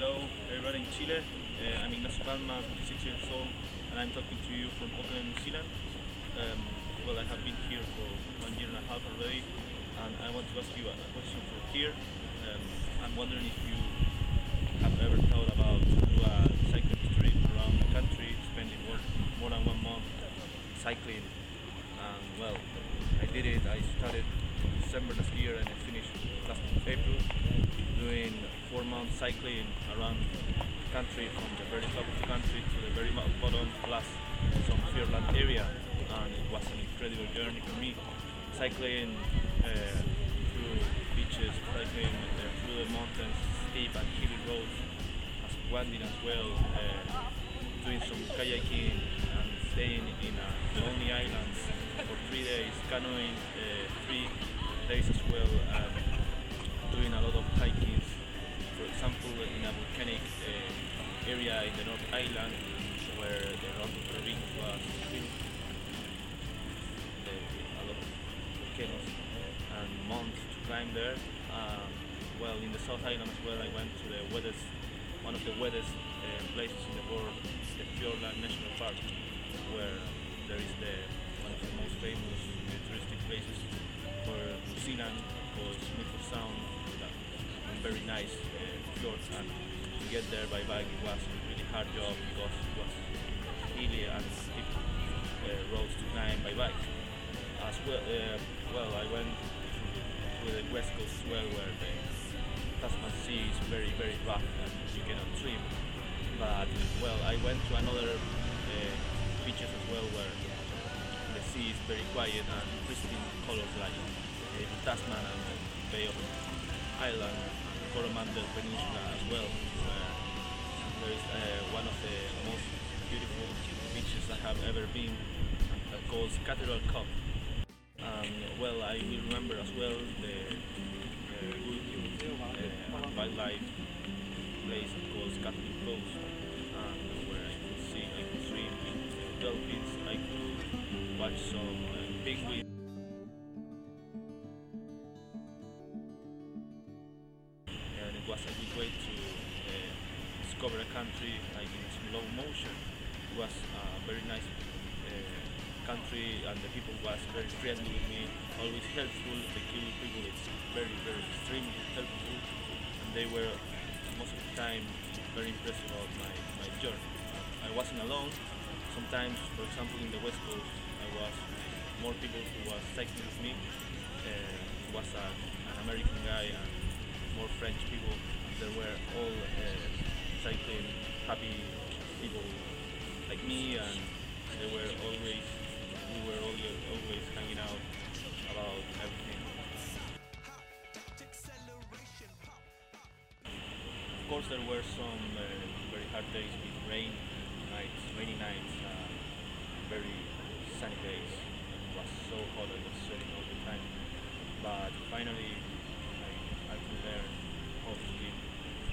Hello, everybody in Chile. I'm Ignacio Palma, 26 years old, and I'm talking to you from Auckland, New Zealand. Um, I have been here for 1 year and a half already, and I want to ask you a question for here. I'm wondering if you have ever thought about to do a cycling trip around the country, spending more than 1 month cycling. And I did it. I started December last year and I finished last April, doing 4 months cycling around the country, from the very top of the country to the very bottom, plus some Fairland area, and it was an incredible journey for me. Cycling through beaches, cycling through the mountains, steep and hilly roads, as winding as well, doing some kayaking and staying in lonely islands for 3 days, canoeing 3 days as well, and doing a lot of hiking. For example, in a volcanic area in the North Island, where the North of the Ring was filled with a lot of volcanoes and mounts to climb there. In the South Island as well, I went to one of the wettest places in the world, the Fiordland National Park, where there is one of the most famous touristic places for New Zealand, called Smithfield Sound, with a very nice fjord. And to get there by bike, it was a really hard job because it was hilly and steep roads to climb by bike. As well, I went to the west coast as well, where the Tasman Sea is very, very rough and you cannot swim. But I went to another beaches as well, where the sea is very quiet and pristine colors, like Tasman and the Bay of Island, Coromandel Peninsula as well, where there is one of the most beautiful beaches I have ever been, called Cathedral Cove. I will remember as well the good wildlife place called Cathedral Cove, where I could swim with dolphins, I could watch some penguins. And it was a good way to discover a country like in slow motion. It was a very nice country, and the people was very friendly with me, always helpful. The Kiwi people is very, very extremely helpful, and they were most of the time very impressed about my journey. I wasn't alone. Sometimes, for example, in the West Coast, I was with more people who was cycling with me. It was an American guy and more French people. There were all cycling happy people like me, and we were always hanging out about everything. Of course, there were some very hard days with rainy nights, very sunny days. It was so hot, I was sweating all the time. But finally, I could learn how to live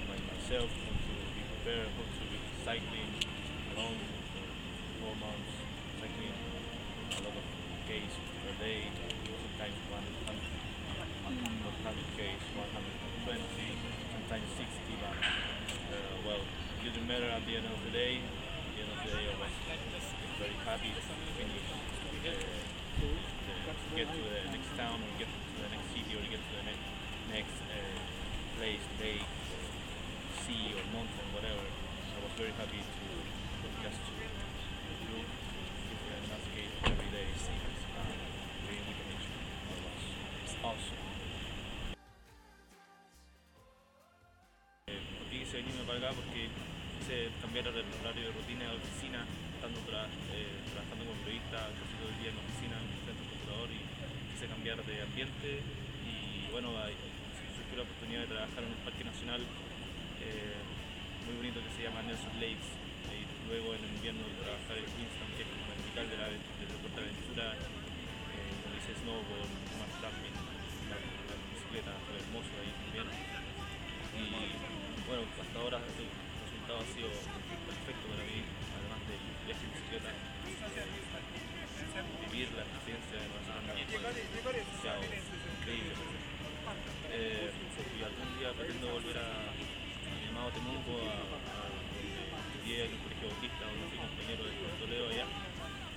by myself, how to be prepared, how to be cycling alone for 4 months, cycling a lot of Ks per day, sometimes 100 Ks, 120, sometimes 60, but it didn't matter at the end of the day. At the end of the day, I was very happy to finish, get to the next town, or get to the next city, or get to the next place, lake, or sea, or mountain, whatever. I was very happy to just look different landscapes every day, being with the nature. It's awesome. ¿Por qué quise venirme para acá? Porque quise cambiar el horario de rutina de oficina, trabajando como periodista, casi todo el día en la oficina, frente al computador, y quise cambiar de ambiente. Y surgió la oportunidad de trabajar en un parque nacional muy bonito que se llama Nelson Lakes, y luego en el invierno trabajar en Queenstown, que es como la capital del deporte de aventura, donde hice snowboard, más camping, la bicicleta, fue hermoso ahí también. Y hasta ahora el resultado ha sido perfecto para mí, además del viaje en bicicleta. Vivir la experiencia de Nueva Zelanda fue demasiado increíble. Y algún día pretendo volver a mi amado Temú, tiempo estudié en el Colegio Bautista, donde fui compañero de Toledo allá,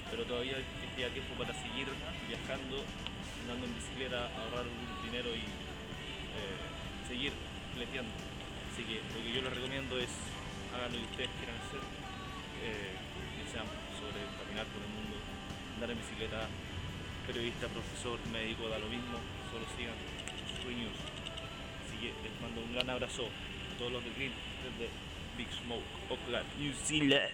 pero todavía queda tiempo para seguir viajando, andando en bicicleta, ahorrar un dinero y seguir fleteando. Así que lo que yo les recomiendo es hagan lo que ustedes quieran hacer, ya sean sobre caminar por el mundo, andar en bicicleta, periodista, profesor, médico, da lo mismo, solo sigan sueños. Así que les mando un gran abrazo a todos los de Green desde Big Smoke, Auckland, New Zealand.